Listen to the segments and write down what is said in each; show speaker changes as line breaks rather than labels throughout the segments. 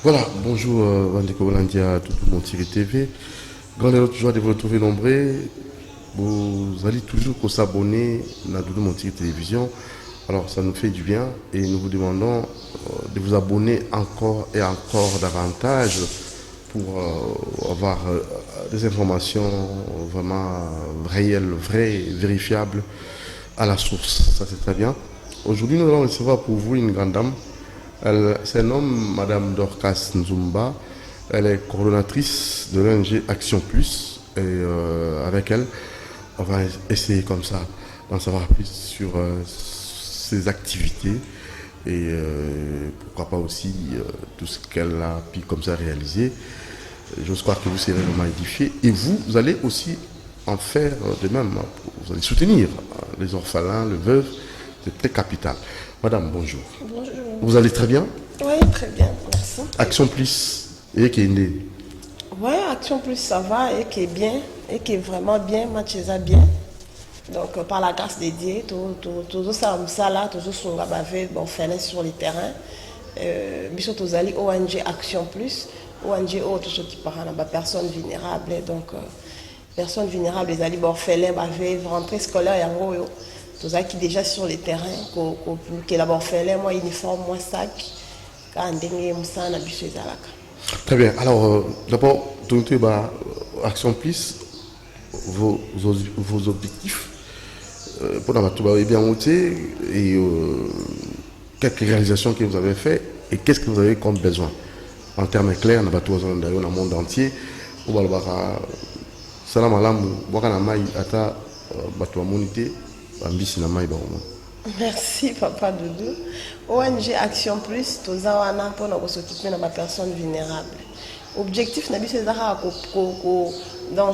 Voilà, bonjour Vandeko Volandia, tout le monde Thierry TV. Grande joie de vous retrouver nombreux. Vous allez toujours s'abonner à tout le monde Thierry Télévision. Alors ça nous fait du bien et nous vous demandons de vous abonner encore et encore davantage pour avoir des informations vraiment réelles, vraies, vérifiables à la source. Ça c'est très bien. Aujourd'hui nous allons recevoir pour vous une grande dame. Elle se nomme Madame Dorcas Nzumba. Elle est coordonnatrice de l'ONG Action Plus. Et avec elle, on va essayer comme ça d'en savoir plus sur ses activités et pourquoi pas aussi tout ce qu'elle a pu comme ça réaliser. J'ose croire que vous serez vraiment édifiés. Et vous allez aussi en faire de même. Vous allez soutenir les orphelins, les veuves. C'est très capital. Madame, bonjour.
Bonjour.
Vous allez très bien?
Oui, très bien, merci.
Action Plus, et qui est né.
Oui, Action Plus, ça va, et qui est bien, et qui est vraiment bien, Mathieza bien. Donc, par la grâce de Dieu, tout ça là, tout ça, on va faire sur le terrain. Bisous, tous allés ONG Action Plus, ONG, tout ce qui parle à personnes vulnérables. Donc, personnes vulnérables, les allés orphelins, rentrée scolaire, et en gros, tous ceux qui déjà sur le terrain, qui là orphelin, moi uniforme, moi sac, quand on
Très bien. Alors, d'abord, Action Plus, vos objectifs, pour la bien monté et quelques réalisations que vous avez faites et qu'est-ce que vous avez comme besoin en termes clairs, dans le monde entier. Salam alam, ata monité.
Merci Papa Doudou. ONG Action Plus, tous pour s'occuper de ma personne vulnérable. Objectif donc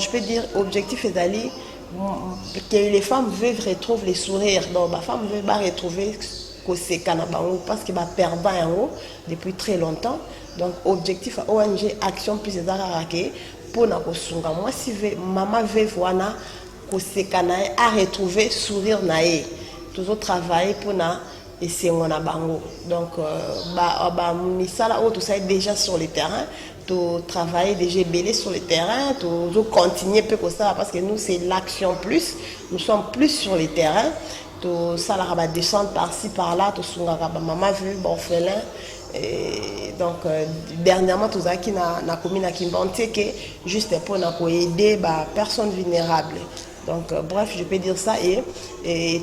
je peux dire objectif est d'aller que les femmes veulent retrouver les sourires. Donc ma femme veut retrouver parce qu'il va perdre en haut depuis très longtemps. Donc objectif à ONG Action Plus c'est pour moi si maman veut voir à retrouver sourire nae toujours travailler pour na essayer on a bango donc misala tout ça déjà sur le terrain tout travailler déjà belé sur le terrain tout continuer peu comme ça parce que nous c'est l'Action Plus, nous sommes plus sur le terrain tout ça la va descendre par-ci par-là tout sunga maman vu orphelin. Et donc dernièrement tout ça qui na commune à Kimbanté que juste pour aider les personnes vulnérables. Donc bref, je peux dire ça et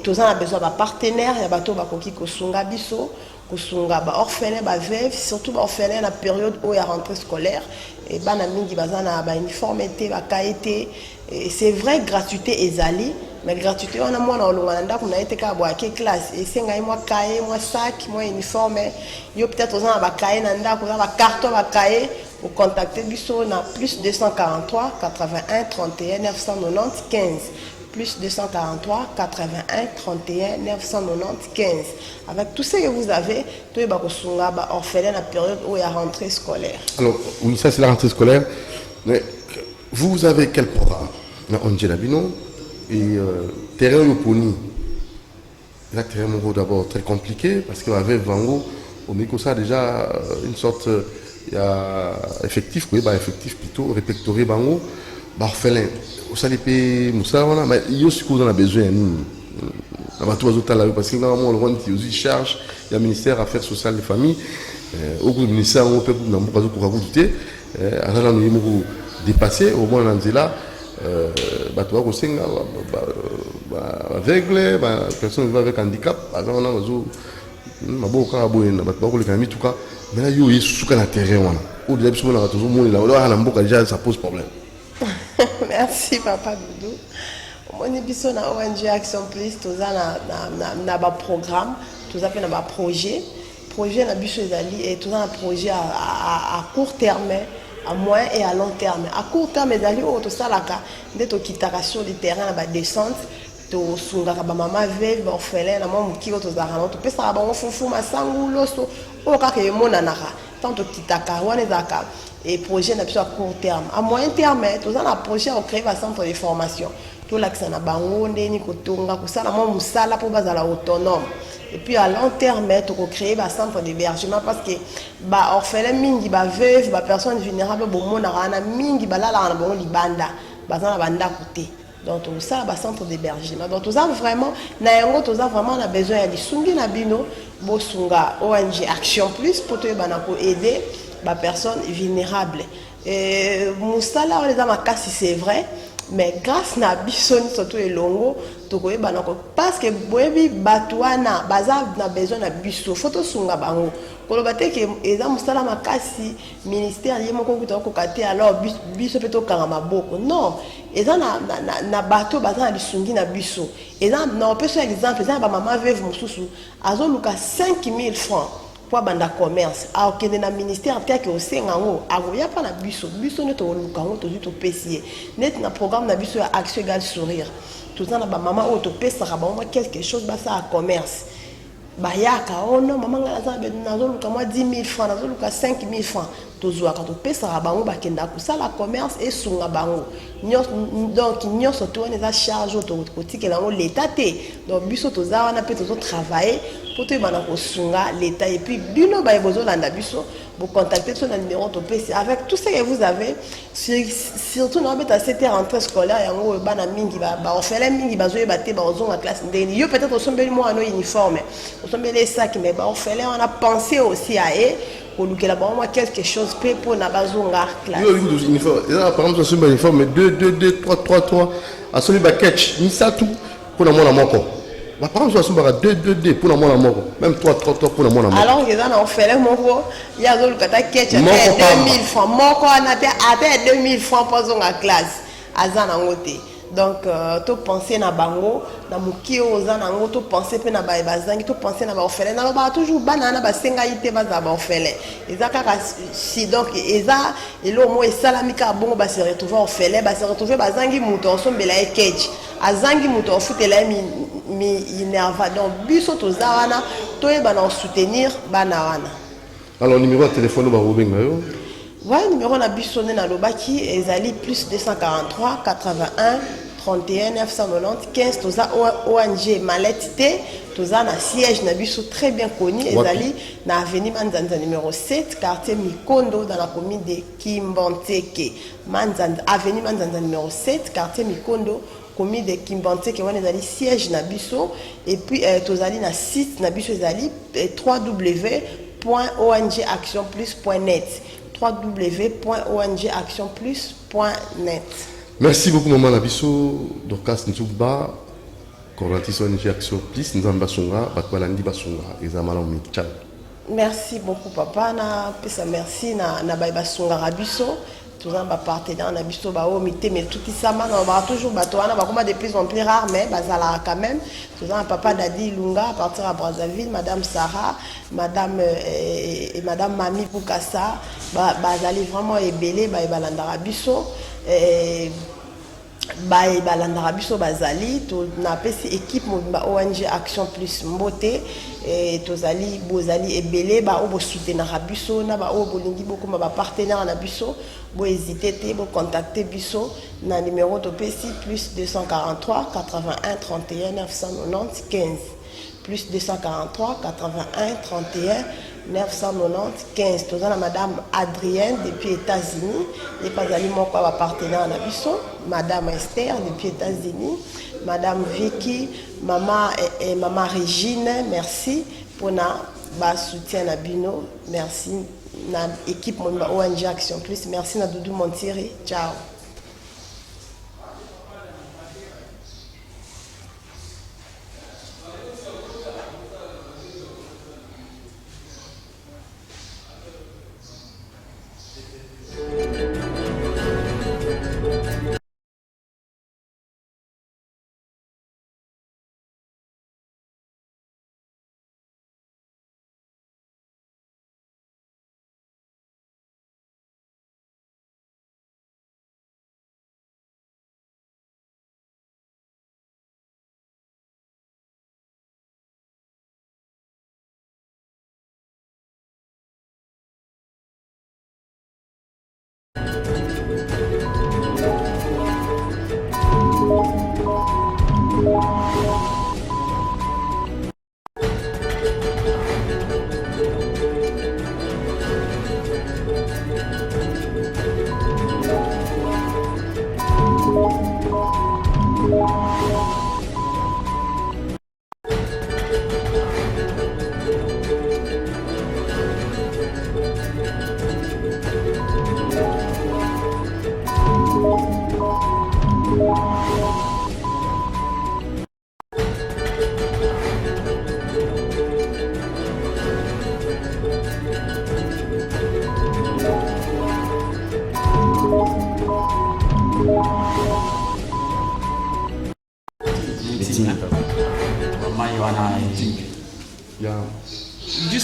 tous on a besoin de partenaires, il y a bateau qui kosunga biso, kosunga orphelin, veuve, surtout orphelin la période où il y a rentrée scolaire et bana mingi bazana uniformité, kaité et c'est vrai gratuité ezali mais gratuité on a moi na olongana qu'on a été ka boa ke classe et c'est ngai moi cahier moi sac moi uniforme yo peut-être aux ba cahier na ndako ba carton ba cahier ou contacter biso na plus 243 81 31 990 15 plus 243 81 31 990 15 avec tout ce que vous avez tout est bakosunga ba orphelin la période où il y a rentrée scolaire.
Alors oui, ça c'est la rentrée scolaire, mais vous avez quel programme na Angela Bino et terrain Yoponi. Là terrain Moro d'abord très compliqué parce qu'avec Vango au Miko ça déjà une sorte il y a effectif quoi effectif plutôt répertorié Bango orphelin au salipé Moussa voilà mais il y a aussi qu'on a besoin on va tout autres là parce que normalement le rond aussi charge il y a ministère affaires sociales et familles au bout du ministère on peut dans beaucoup pour ajouter alors nous nous dépasser au moins dans là bateau ko senga aveugle personne vivant avec handicap alors on a besoin maboka boyena bateau ko le kami tout cas mais là yo suka na terrain wana au début on a toujours mon là on mboka déjà ça pose problème.
Merci Papa Doudou. On est biso na ONG Action Plus tous na ba programme tous na ba projet na biso ezali et tous na projet à court terme à moyen et à long terme. À court terme ezali o to salaka ndeto kitaka sur le terrain na ba descente to sunga ba mama veuve orphelin na mo mukiko to zara to pesa ba fufu masangu loso o ka ke mona naka tant kitaka wana ezaka et projet na biso à court terme. À moyen terme, tous un projet au créer un centre de formation. Tout l'accès na bango ndeni kotonga kusala mo musala pour bazala autonome. Et puis à long terme, tu peux créer un centre d'hébergement parce que ba orphelin mingi ba veuve ba personnes vulnérables bo mona rana mingi ba la na bon libanda bazana banda côté. Donc tout ça ba centre d'hébergement. Donc tout ça vraiment na yango tout ça vraiment on a besoin ya lisungi na bino bo sunga ONG Action Plus pour te bana ko aider ba personnes vulnérables. Et musala on les a makasi c'est vrai. Mais grâce à Bisson, surtout les longo, parce que boebi batouana, baza na besoin na biso, photo sunga bango. Kolobate que eza musala makasi ministère yemo ko kuta ko kate alors biso peto kangama boko. Non, eza na bateau baza na lisungi na biso. Eza na peso exemple, eza ba maman veuve mususu, azo luka 5000 francs. Pour banda commerce a okende na ministère tia ke osenga ngo agoya pa na biso ne to luka ngo to to pesier net na programme na biso ya action égale sourire tout ça na ba maman o to pesa ba moi quelque chose ba ça commerce ba yaka oh non maman ngala za be na zo luka moi 10 000 francs na zo luka 5 000 francs to zo ka to pesa ba ngo ba kenda ko ça la commerce et sunga bango donc nyonso to on charge to kotikela ngo l'état té donc biso to za wana pe to travailler pour te bana ko sunga l'état et puis bino ba besoin landa biso vous contactez sur le numéro de PC avec tout ce que vous avez surtout dans la cette rentrée scolaire yango bana mingi ba orphelin mingi bazoye baté ba ozonga classe ndeni yo peut-être osombeli mo ano uniforme osombeli sac mais ba orphelin on a pensé aussi à eux pour nous là moi quelque chose pour na bazonga classe
yo uniforme par exemple osombeli uniforme 2 3 à celui ba catch ni ça tout pour la mona moko. Par exemple, je suis 2 pour la mona moko, même 3 pour la mona moko.
Alors, ils ont fait moko, il y a des gens qui ont 2000 francs. Moko a été 2000 francs pour la classe. Azanangote. Donc, tu penses na bango, na muki ozanango, tu penses pe na ba bazangi, tu penses na ba orphelin, na ba toujours banana ba senga ite ba za ba orphelin. Ezaka si donc eza elo mo esalamika bongo ba se retrouver orphelin, ba se retrouver bazangi muto osombela ekeji. Azangi muto ofutela mi inerva donc biso tozawana toyeba na soutenir bana wana.
Alors numéro de téléphone ba robenga yo.
Ouais, numéro na biso na lobaki ezali plus 243 81 31 990 15 toza ONG Malette toza na siège na biso très bien connu ezali na avenue Manzanza numéro 7 quartier Mikondo dans la commune de Kimbanteke. Manzanza avenue Manzanza numéro 7 quartier Mikondo commune de Kimbanteke wana ezali siège na biso et puis tozali na site na biso ezali www.ongactionplus.net www.ongactionplus.net.
Merci beaucoup maman Nabiso Dorcas Nzouba coordinatrice ONG Action Plus Nzamba Songa Batwalandi Basonga ezamala omichal.
Merci beaucoup papa na pesa merci na ba songa rabiso tous un partenaire na biso ba o mité mais tout ça on va toujours bato wana ba de plus en plus rare mais bazala quand même tous un papa Dadi Lunga à partir à Brazzaville madame Sarah madame et madame Mami Pukasa bazali vraiment ebelé ba balanda rabiso balandara biso bazali to na pesi équipe mobimba ONG Action Plus mbote tozali bozali ebele ba obo soutenir biso na ba obo lingi bokoma ba partenaire na biso bo hésiter te bo contacter biso na numéro to pesi plus 243 81 31 990 15 plus 243 81 31 995 tozana madame Adrienne depuis États-Unis et pas ali moko ba partenaire na biso madame Esther depuis États-Unis madame Vicky maman et maman Régine merci pour na ba soutien na bino merci na équipe mon ONG Action Plus merci na Doudou Montiri ciao.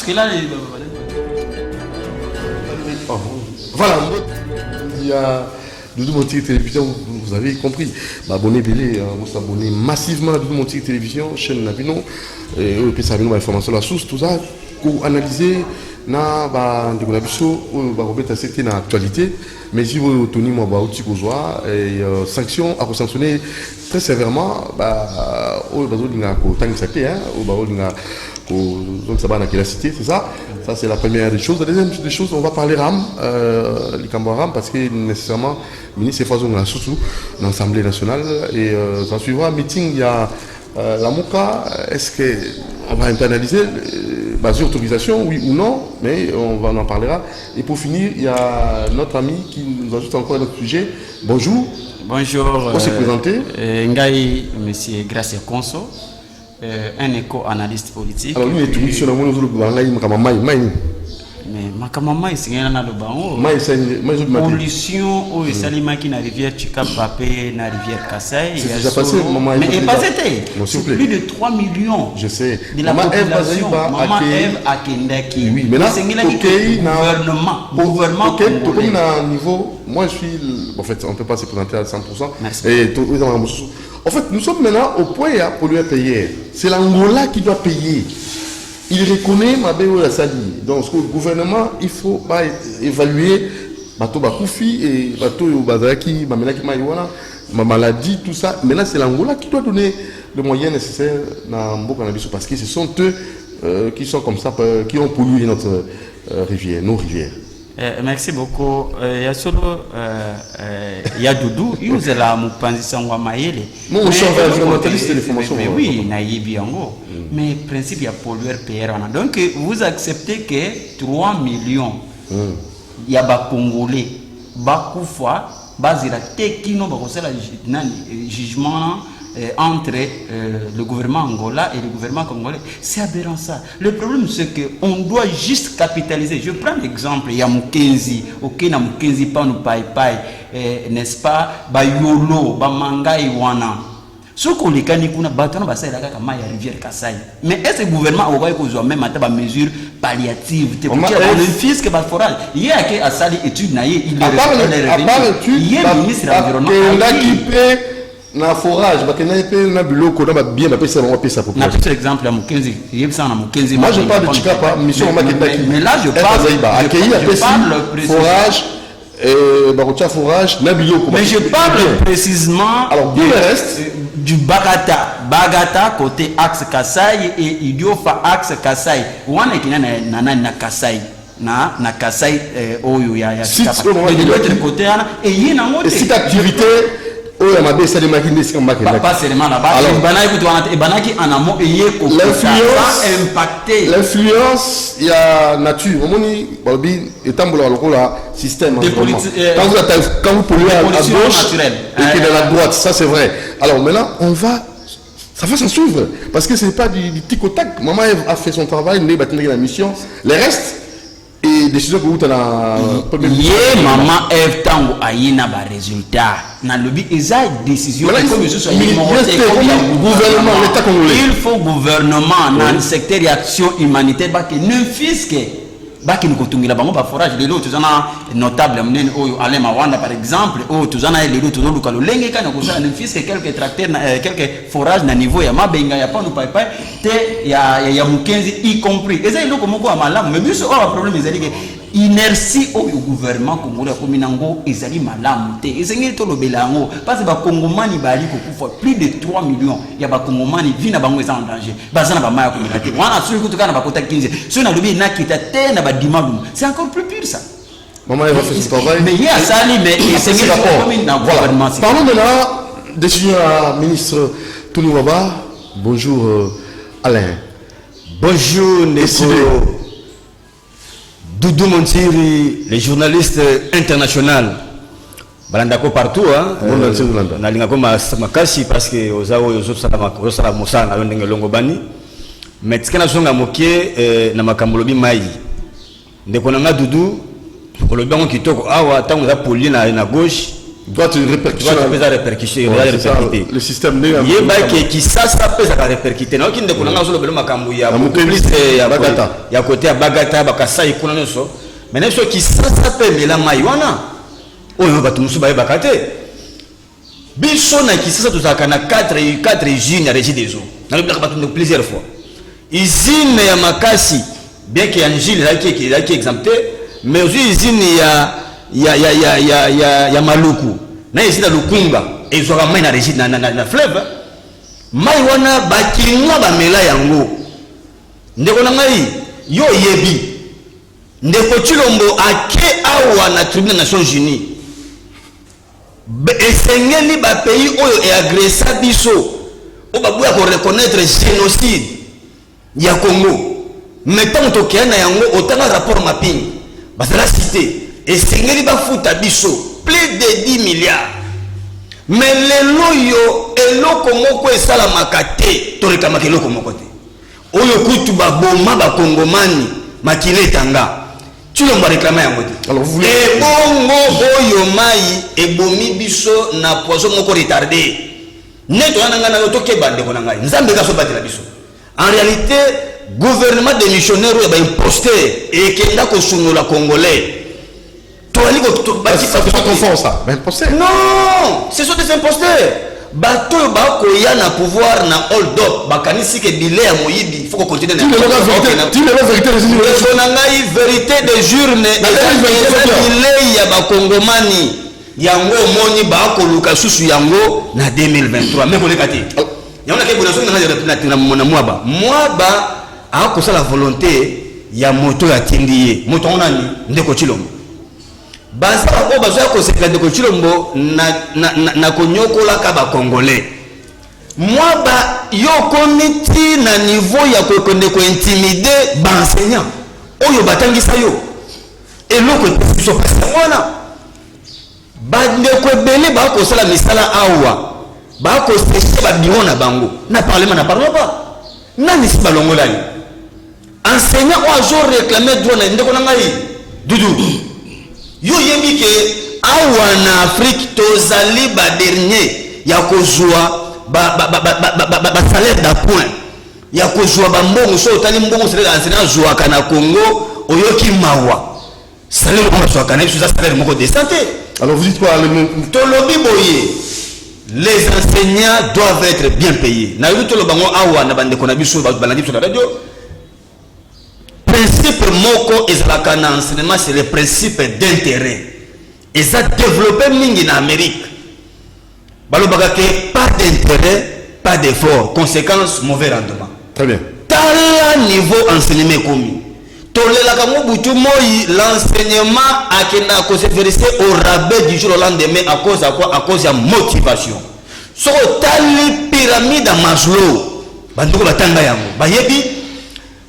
jusque-là,
voilà, il y a Doudou Montiri Télévision, vous avez compris. Abonnez Bélé, vous s'abonnez massivement à Doudou Montiri Télévision, chaîne Nabino, et puis ça a une information la source, tout ça, pour analyser na ba ndeko biso ba robeta c'était na actualité mais si vous tenez moi ba outil kozwa et sanctions à sanctionner très sévèrement ba o bazo linga ko tangisa te hein o ba linga ko donc ça va na la cité c'est ça c'est la première des choses. La deuxième des choses on va parler RAM likambo RAM parce que nécessairement ministre Fazo na surtout l'Assemblée nationale et ça suivra un meeting il y a la MOCA, est-ce qu'on va internaliser basé autorisation, oui ou non, mais on en parlera. Et pour finir, il y a notre ami qui nous ajoute encore un autre sujet. Bonjour.
Bonjour.
On s'est présenté.
Ngaï, monsieur Gracia Conso, un éco-analyste politique.
Alors, lui, il est sur le monde
mais makamama isinga na lobango pollution au salima qui na rivière Chikapapé na rivière Kasai
c'est déjà passé maman
mais pas c'était plus de 3 millions
je sais
de la population maman Eve Akendaki
oui mais là
gouvernement
OK à niveau moi je suis en fait on peut pas se présenter à 100% et en fait nous sommes maintenant au point à polluer payer c'est l'Angola qui doit payer. Il reconnaît ma la sali. Donc, le gouvernement, il faut pas évaluer bateau bakoufi et bateau bazaki, ma maladie, tout ça. Maintenant, c'est l'Angola qui doit donner le moyen nécessaire dans Mboka-Nabiso parce que ce sont eux qui sont comme ça, qui ont pollué notre rivière, nos rivières.
Merci beaucoup. Il y a solo, il y a Doudou, il y a la Mupanzi Sangwa Maele.
Non, on change de journaliste de l'information.
Mais oui, naïbi yango. Mais principe, il y a pollueur PR. Donc, vous acceptez que 3 millions, il y a des Congolais, Bakoufa, Bazira, Tekino, Bakosela, jugement entre le gouvernement angola et le gouvernement congolais. C'est aberrant ça. Le problème c'est qu'on doit juste capitaliser. Je prends l'exemple, il y a Mukenzi, ok, na Mukenzi pa nous pai, n'est-ce pas, ba yolo, ba manga iwana. Ce qu'on les canne kuna batona ba ça la kama ya rivière Kasai. Mais est-ce que le gouvernement aura besoin même à mesures palliatives pour dire le fisc ba forage. Il y a que a sali étude na il il est ministre de l'environnement
na forage bakena pe na biloko na bien ba pesa ba pesa pour.
Na petit exemple à Mukenzi, yebsa na Mukenzi.
Moi je parle de Chikapa mission makendaki.
Mais là je parle
forage barotia forage na biloko.
Mais je parle précisément
alors tout le reste
du Bagata côté axe Kasai et Idiofa axe Kasai. Wana kina na Kasai. Na Kasai oyo ya Chikapa. De l'autre côté et yina ngote.
Et cette activité oh ya mabe ça de makinde c'est comme
pas seulement là-bas banaki kutu banaki en amont et impacté
l'influence il y a nature omoni balbi etambola lokola système quand vous polluez à gauche et que de la droite ça c'est vrai alors maintenant ça va s'en suivre parce que c'est pas du tic au tac maman a fait son travail nous battre la mission les restes et décision que vous avez
maman Eve tango ayina ba résultat na lobby eza décision comme je suis gouvernement
l'état congolais
il faut gouvernement dans le secteur d'action humanitaire ba que ne fisque ba que nous kotungila bango ba forage de l'eau tuzana notable mnene oyo Alain Mawanda par exemple oyo tuzana le l'eau tuzo lukalo lenge kana ko ne fisque quelques tracteurs quelques forages na niveau ya mabenga ya pa no pai te ya Mukenzi y compris eza iloko moko ya malamu mais biso o problème ezali que inertie au gouvernement congolais comme nango ezali malamu te esengi to lobela ngo parce ba kongomani bali ko kufa plus de 3 millions ya ba kongomani vina bango eza en danger bazana ba maya ko milate wana suri kutuka na ba kota 15 so na lobi na kita te na ba dimalum c'est encore plus pire ça
maman elle va faire son travail
mais il y a ça mais esengi comme na gouvernement
parlons de la décision à ministre Toulouaba bonjour Alain
bonjour Nesso Doudou Montiri, les journalistes internationaux. Balandako partout, hein. Nalingako makasi parce que ozawo yozo sala mosa na ndenge longo bani. Mais tikana songa mokie na makamolobi mai. Ndeko nanga Doudou, kolobi ngo kitoko awa tango za poli na gauche,
doit te répercuter. Le système n'est
qui ça peut ça répercuter. Non qui ne connaît pas le makambu ya ya côté à Bagata bakasa ikuna nso. Mais n'est-ce qui ça peut mais la maïwana. Oyo batu musu ba bakate. Biso na qui ça tozaka na 4 usines ya régie des eaux. Na le batu plusieurs fois. Usine ya Makasi bien que Angile là qui exempté mais aussi usine ya Maluku na usine ya Lukunga et zo ramai na régie na fleuve mai wana bakinwa bamela yango ndeko na ngai yo yebi ndeko Chilombo ake awa na tribunal des Nations Unies esengeli ba pays oyo e agressa biso o babuya ko reconnaître génocide ya Congo mettons to kiana yango otanga rapport mapping basala cité esengeli ba futa biso plus de 10 milliards mais lelo yo eloko moko esala makate to rekamaka eloko moko te oyo kutu ba boma ba kongomani makile tanga Chilombo réclama yango te alors vous bongo oyo mai ebomi biso na poison moko retardé neto nanga na to ke bande ko nanga nzambe ka so batela biso en réalité gouvernement des missionnaires ba imposteur et kenda ko sunula congolais to ali ko
ça fait pas confort ça ben imposteur
non ce sont des imposteurs bato ba ko ya na pouvoir na hold up bakanisi ke bile ya moyibi faut ko continuer
tu le vérité
vérité de journe bile ya ba kongomani yango moni ba ko luka susu yango na 2023 mais ko lekati yona ke bonaso na mwaba a ko la volonté ya moto ya tindiye moto onani ndeko Chilombo basa ko bazo ko se ndeko Chilombo na konyokola ka ba congolais mwaba yo komiti na niveau ya ko ndeko intimider ba enseignant oyo batangisa yo eloko so pasa wana ba ndeko bele ba ko sala misala awa ba ko se ba biro na bango na parlement na parlement pas nani si balongolani enseignant o jour réclamer droit na ndeko na ngai dudu yo yebi ke awa na Afrique tozali ba dernier ya kozwa ba salaire d'appoint ya kozwa ba mbongo so tali mbongo salaire enseignant zwa kana Congo oyoki mawa salaire ko zwa kana biso salaire moko décente.
Alors vous dites quoi
tolobi boye les enseignants doivent être bien payés na yuto lo bango awa na bande kona biso ba balandi sur la radio principe moko ezalaka na enseignement c'est le principe d'intérêt et ça développé mingi na Amérique balobaka ke pas d'intérêt pas d'effort conséquence mauvais rendement
très bien
tala niveau enseignement komi tolelaka mobutu moi l'enseignement akena ko se verser au rabais du jour au lendemain à cause à quoi à cause de motivation so tali pyramide à Maslow banduko batanga yango bayebi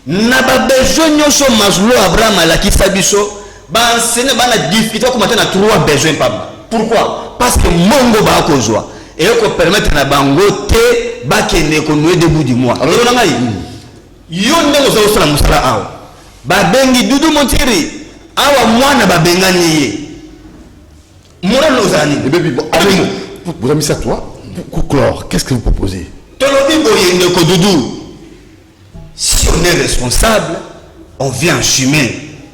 na ba besoin nyoso Maslow Abraham alakisa biso ba enseignant bana difficulté ko matana 3 besoins pas pourquoi parce que mongo ba kozwa et ko permettre na bango te ba kene ko nouer debout du mois alors na ngai yo ndeko zo sala musala awo ba bengi Dudu Montiri awa mwana ba bengani ye mona lozani
et bébé allez vous avez mis ça toi pour clore qu'est-ce que vous proposez
tolobi boye ndeko Dudu si on est responsable, on vient en chemin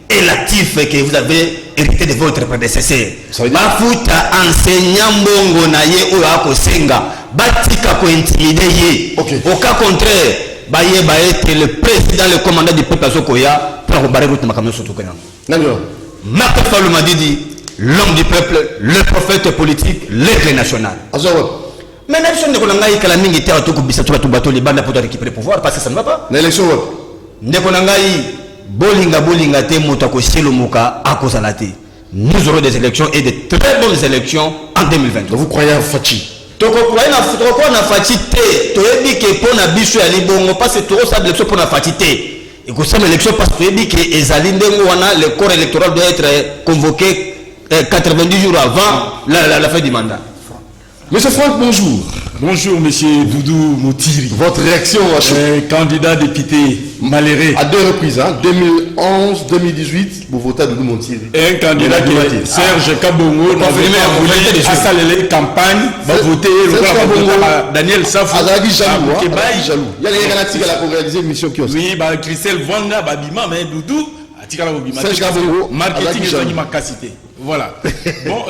et l'actif que vous avez hérité de votre prédécesseur. Bafuta enseignant mbongo na ye oyo akosenga batika ko intimider ye. Au cas contraire, baye être le président le commandant du peuple Sokoya pour barrer route makamyo sotukena.
D'accord.
Marc Falouma Didi, l'homme du peuple, le prophète politique, l'aigle national. Mais l'élection de Konangaï, Kalamingi, Théatou, Bissatou, Bateau, les bandes pour récupérer le pouvoir, parce que ça ne va pas.
L'élection,
de Konangaï, Bolinga, Temotako, Selomoka, Akosanate. Nous aurons des élections et de très bonnes élections en 2020.
Vous croyez en Fachi?
Toko croyez en Fachi, tu as dit que pour la biche à Libongo, parce que tu as l'élection pour la Fachi. Et que ça, l'élection, parce que tu as dit que le corps électoral doit être convoqué 90 jours avant la fin du mandat.
Monsieur Franck, bonjour.
Bonjour, monsieur Doudou Motiri.
Votre réaction à chaud.
Candidat député malheureux.
À 2 reprises, 2011, 2018, vous votez à Doudou Motiri.
Un candidat qui est Serge Kabongo, n'a voulu assaler campagne, va voter Daniel Safou.
Azagi jaloux, jaloux. Il y a les Renati qui a réalisé une mission qui
oui, Christelle Vanga, Babima, mais Doudou,
Serge Kabongo,
marketing et ma capacité. Voilà. Bon,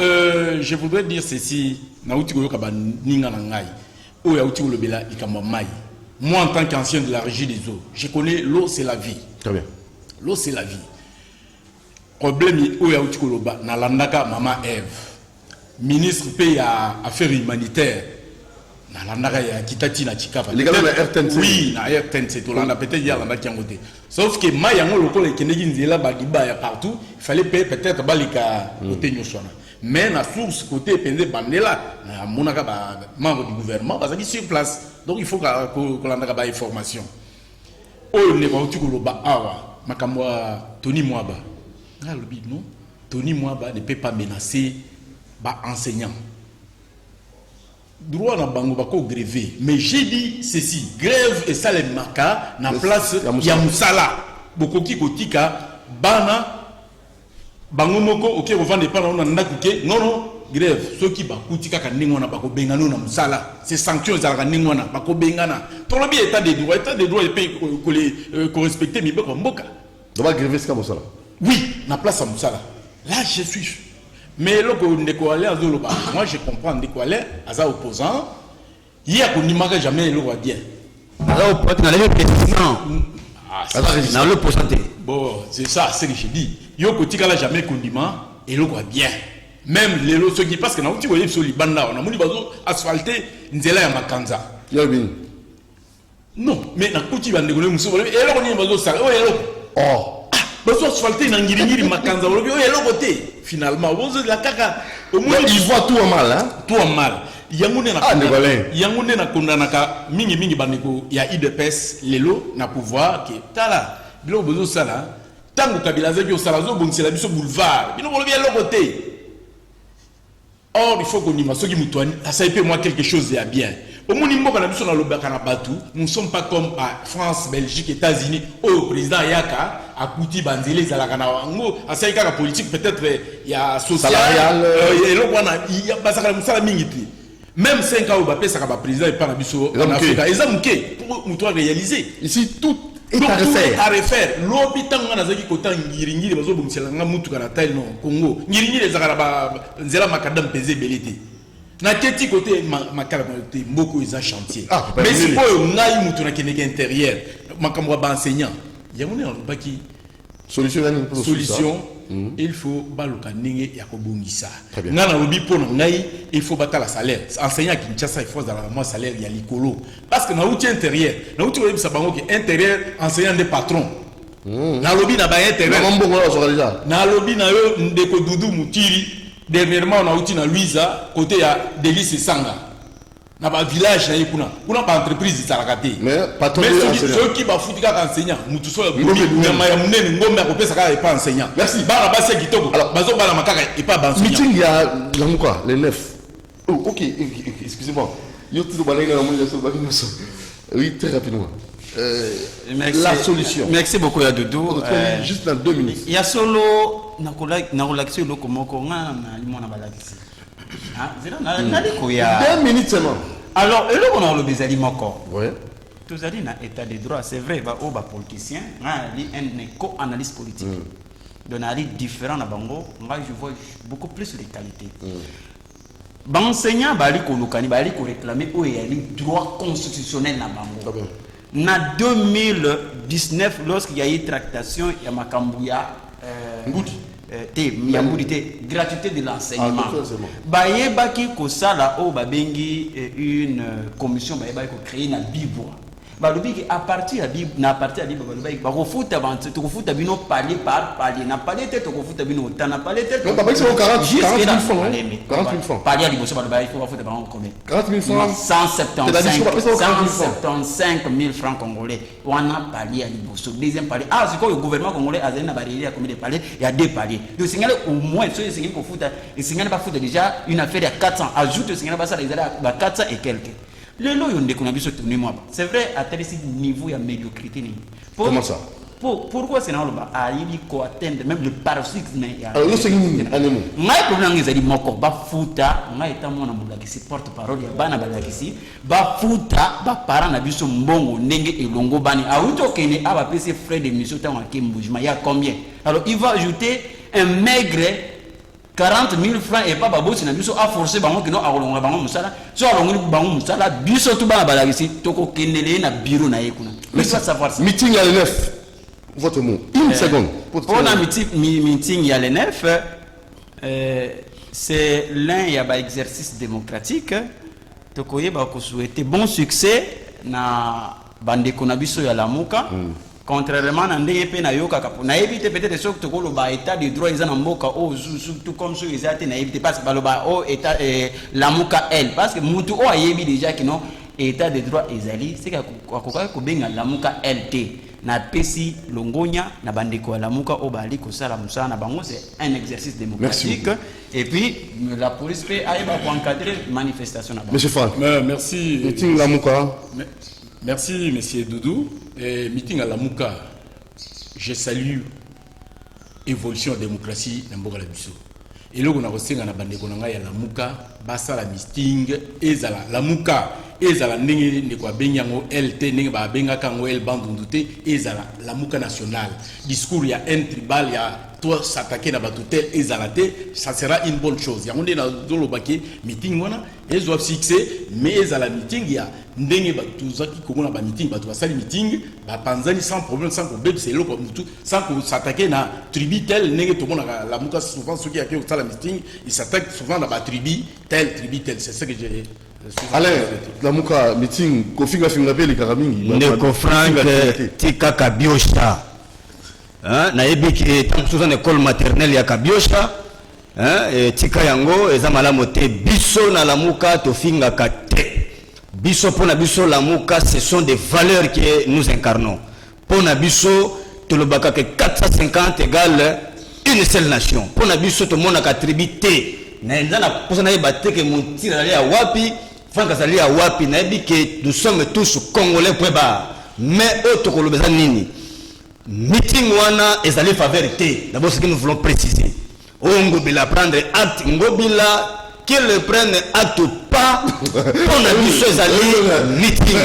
je voudrais dire ceci. Moi, en tant qu'ancien de la régie des eaux, je connais l'eau, c'est la vie.
Très bien.
L'eau, c'est la vie. Problème, na landaka Maman Eve, ministre pays à affaires humanitaires. Na landaka ya kitati na chikapa.
Les gars, na RTNC.
Oui, na RTNC. Tout landa peut-être ya landa kiangote. Sauf que mayango lokole kenegi nzela bagiba ya partout. Il fallait payer peut-être balika côté nyosona. Mais la source côté pendé bandela na monaka ba membre du gouvernement parce que sur place. Donc il faut qu'on landa ba information. Oh ne ba uti koloba awa makamwa Tony Mwaba. Ah le big non. Tony Mwaba ne peut pas menacer ba enseignant. Droit na bango bako gréver. Mais j'ai dit ceci, grève et ça les marca na place ya musala. Bokoki kotika bana bango moko OK revendre pas na ndakuke non grève ceux qui bakutika ka ningona bako bengano na musala. Ces sanctions za ka ningona bako bengana. To lobi état des droits et pays ko respecter mi bako mboka.
On va gréver ce musala.
Oui, na place à musala. Là je suis. Mais moi je comprends Ndeko Ale, Aza opposant, il y a qu'on n'imagine jamais le roi bien. Bon, c'est ça, c'est ce que je dis. Il y a qu'on jamais condiment et le roi bien. Même les lots qui passent que nous avons sur les bandes, on a mis asphalté, Nzela ya Makanza. Non, mais na kuti bande ko muso et là on y bazo ça. Oh. Bazo asphalté na ngiri Makanza, on est côté. Finalement, la kaka,
il voit tout en mal, hein?
Tout en mal. Yangoune na kondanaka mingi bandeko ya IDPS lelo na pouvoir que tala bilo bozo sala tango kabila zaki o sala zo bonsela biso boulevard bino ko bien côté. Or il faut qu'on y m'a soki mutwani ça peut moi quelque chose de bien. Au monde mboka na biso na lobaka na batu, nous ne sommes pas comme à France, Belgique, États-Unis au président Yaka a Kouti Banzele Zalakana ngo asaika la politique peut-être il y a social et là il y a pas ça la mingiti. Même 5 ans au Bapé ça va président et pas na biso en Afrique. Ezamke pour nous réaliser.
Ici tout est à
refaire. L'hôpital on a zaki kota ngiringiri bazo bomsela nga mutu kana taille non Congo. Ngiringiri zakara ba nzela makadam pesé belité. Na keti côté makalabate mboko eza chantier. Mais si po ngai mutu na keneke intérieur makamwa ba enseignant. Yamone on baki solution il faut baluka ninge ya kobongisa. Ngana lobi po ngai il faut batala salaire. Enseignant qui Kinshasa il faut dans la salaire ya likolo parce que na outil intérieur, na outil lobi sa bango que intérieur enseignant des patrons. Na lobi na ba intérieur. Na lobi na yo Ndeko Doudou Motiri. Dernièrement, on a outil dans Luisa, côté à Délice Sanga. Dans le village, on a pas entreprise de Sarakate. Mais ceux qui vont foutre les enseignants, nous tous sommes pas enseignants. Merci. Alors, et pas enseignants.
Meeting, il y a les 9. Oh, ok, excusez-moi. Oui, très rapidement. La solution.
Merci beaucoup, Yadoudou.
Juste dans 2 minutes.
Il y a solo. Na relaxer le komoko na limona balakisi. Ah, zela na liko ya
2 minutes seulement.
Alors, et là on a le bezali moko.
Ouais.
Tous allez na état de droit, c'est vrai ba o ba politicien, na li un éco-analyse politique. Donc na li différent na bango, moi je vois beaucoup plus les qualités. Ba enseignant ba li ko lokani ba li ko réclamer o ya li droit constitutionnel na bango. Na 2019 lorsqu'il y a eu tractation ya makambuya gratuité de l'enseignement. Bayebaki ko sala o babengi une commission bayebaki ko créer na bibwa. balobi à partir ya Bible na partir ya Bible balobi ba kofuta bantu to kofuta bino palier par palier na palier te to kofuta bino tana palier te
non papa c'est 40 000 francs 40 000 francs
palier liboso balobi il faut bafuta bango combien
40 000 francs
175 000 francs congolais wana palier liboso deuxième palier ah c'est quoi le gouvernement congolais azali na barrière ya combien de paliers il y a 2 paliers donc singale au moins so singale kofuta et singale ba futa déjà une affaire ya 400 ajoute singale ba ça les ba 400 et quelques. Le lot yonde qu'on a vu sur moi. C'est vrai à tel niveau il y a médiocrité.
Comment ça?
Pourquoi c'est dans le bas à il faut atteindre même le paroxysme.
Alors le c'est une animaux.
Moi problème c'est dit moko ba futa moi étant mon amour qui porte-parole ya bana balakisi ba futa ba parents na biso mbongo ndenge elongo bani a uto kene a ba pese frais de mission tant que mbujima il y a combien? Alors il va ajouter un maigre 40 000 francs et pas babos na biso a forcer bango kino a rolonga bango musala so a rolonga bango musala biso tout bana balakisi toko kendele na bureau na yekuna mais faut savoir ça
meeting à le 9 votre mot une seconde
on a meeting il y a le 9 c'est l'un ya ba exercice démocratique toko yeba ko souhaiter bon succès na bande kona biso ya lamuka contrairement à ndenge na yoka kapo na éviter peut-être ce que to ko ba état de droit ils en mboka o tout comme ceux ils étaient na éviter parce que baloba o état la muka elle parce que mutu o ayebi déjà que non état de droit ezali c'est ka koka ko benga la muka LT na pesi longonya na bandeko la muka o bali ko sala musana bango c'est un exercice démocratique. Merci. Et puis la police peut aller pour encadrer manifestation là-bas.
Monsieur Franck
merci
meeting la muka.
Merci, monsieur Doudou. Meeting à la Mouka, je salue l'évolution de la démocratie dans le Bisso. Et là, on a reçu un abandon à la Mouka, basa la meeting, et la Mouka, et la Nenge, quoi, Benyango, LT, Nenga, Benga, Kango, El Bandundute, et la Mouka nationale. Discours, il y a un tribal, il y a toi s'attaquer dans votre hôtel et zalaté, ça sera une bonne chose. Il y a un meeting, ils doivent fixer, mais à la meeting, il y a ndenge batuzaki komona ba meeting batu basali meeting ba panzani sans problème sans problème c'est loko mutu sans s'attaquer na tribu tel ndenge to mona la muka souvent ceux qui a fait la meeting ils s'attaquent souvent dans ba tribu tel c'est ça que j'ai
Alain la muka meeting ko finga beli karamingi
ndeko Frank tika kabiosha hein na ebiki tant souvent école maternelle ya kabiosha hein et tika yango eza malamu te biso na la muka to finga kate biso pona biso la muka ce sont des valeurs que nous incarnons pona biso to le baka que 450 égale une seule nation pona biso to mona ka tribité na ndana posa na yebate que montira ya wapi Franck azali ya wapi na yebi que nous sommes tous congolais point bas mais autre ko lobeza nini meeting wana ezali faveur te d'abord ce que nous voulons préciser on ngobila prendre acte ngobila qu'ils prennent acte pas on a vu ces alliés meeting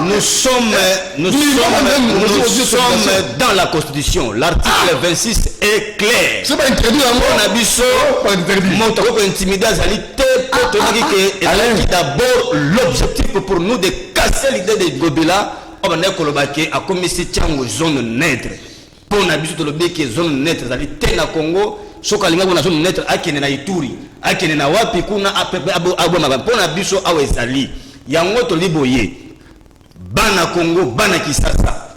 nous sommes dans la constitution l'article 26 est clair on a vu ça montre que intimider azali te d'abord l'objectif pour nous de casser l'idée de Gobila on a kolobake a commissi tiango zone neutre pour na biso to lobeke zone neutre zali te na Congo soka linga na zone neutre akene na Ituri akene na wapi kuna abo maba pour na biso awe zali yango to liboye bana Congo bana Kisasa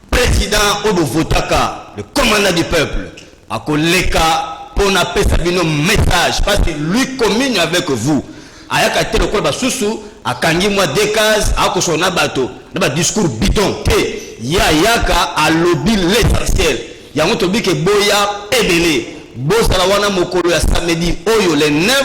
président obo votaka le commandant du peuple akoleka pour na pesa bino message parce que lui communique avec vous ayaka te lokolo basusu akangi moi deux cases akosona bato na ba discours bidon te ya yaka a lobby l'essentiel yango to bike boya ebele bosala wana mokolo ya samedi oyo le 9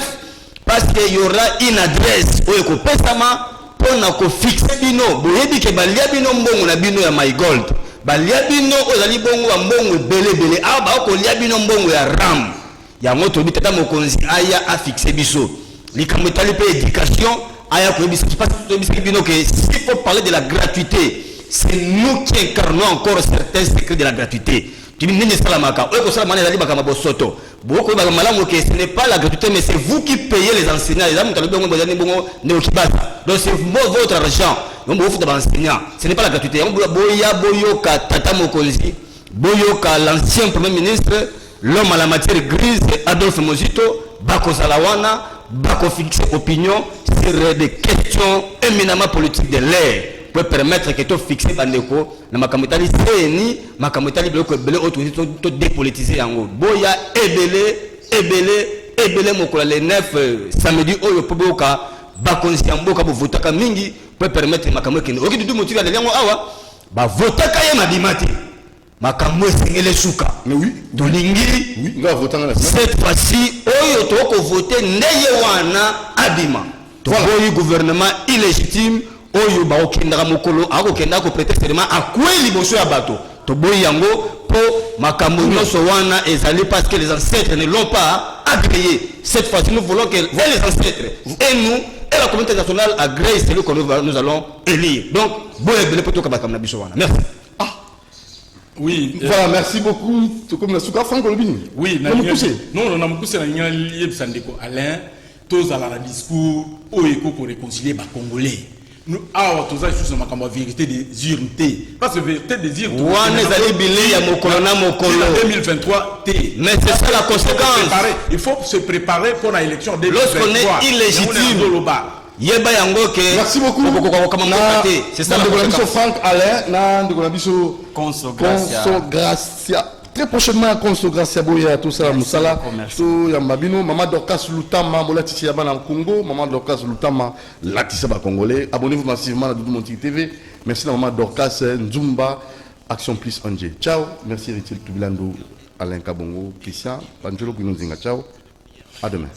parce que y aura une adresse oyo ko pesama pona ko fixer bino boyebi ke balia bino mbongo na bino ya my gold balia bino ozali bongo ya mbongo ebele aba ko lia bino mbongo ya ram yango to bitata mokonzi aya a fixer biso likambo tali pe éducation aya ko ebisa pas to bisa bino que s'il faut parler de la gratuité c'est nous qui incarnons encore certains secrets de la gratuité. Tu me dis salamaka. Ce n'est pas la gratuité, mais c'est vous qui payez les enseignants. Donc c'est votre argent. Ce n'est pas la gratuité. Boyoka Tata Mokonzi, Boyoka l'ancien premier ministre, l'homme à la matière grise, Adolphe Mozito, Bako Salawana, bako fixer opinion sur des questions éminemment politiques de l'air pour permettre que to fixer bandeko na makamotali seni makamotali bloko belé auto to dépolitiser yango boya ebele mokola le 9 samedi oyo poboka bakonzi mboka bo votaka mingi pour permettre makambo kende oki dudu motika de yango awa ba votaka ye mabimati makambo sengele suka
mais oui
dolingi
oui nga voter na
cette fois-ci oyo toko voter ndeye wana abima to boyi gouvernement illégitime oyo ba okendaka mokolo akokenda ko prêter serment akweli boso ya bato to boyi yango po makambo nyonso wana ezali parce que les ancêtres ne l'ont pas agréé. Cette fois-ci nous voulons que les ancêtres et nous et la communauté nationale agréent celui que nous allons élire. Donc boyi bele poto ka bakamna biso wana. Merci.
Oui.
Voilà, merci beaucoup. Tout comme la souka Franck Olbini.
Oui, non, on a poussé la ligne Sandeko Alain, tous à la discours, au écho pour réconcilier les Congolais. Nous avons tous à juste la vérité des urnes. Parce que vérité des urnes.
Ouane zali bilé ya mokolona mokolo.
2023 T.
Mais c'est ça la conséquence.
Il faut se préparer pour l'élection 2023.
Lorsqu'on est illégitime. Yeba yango ke.
Merci beaucoup.
C'est ça
la conséquence. Franck Alain, na ndeko biso
Conso Gracia.
Très prochainement Conso Gracia boya tout ça musala. To ya mabino Maman Dorcas Lutama bola tisi ya bana Congo, Maman Dorcas Lutama la tisi ba congolais. Abonnez-vous massivement à Doudou Montiki TV. Merci à Maman Dorcas Nzumba Action Plus Angé. Ciao. Merci Richel Tubilando, Alain Kabongo, Christian, Angelo Kununzinga. Ciao. À demain.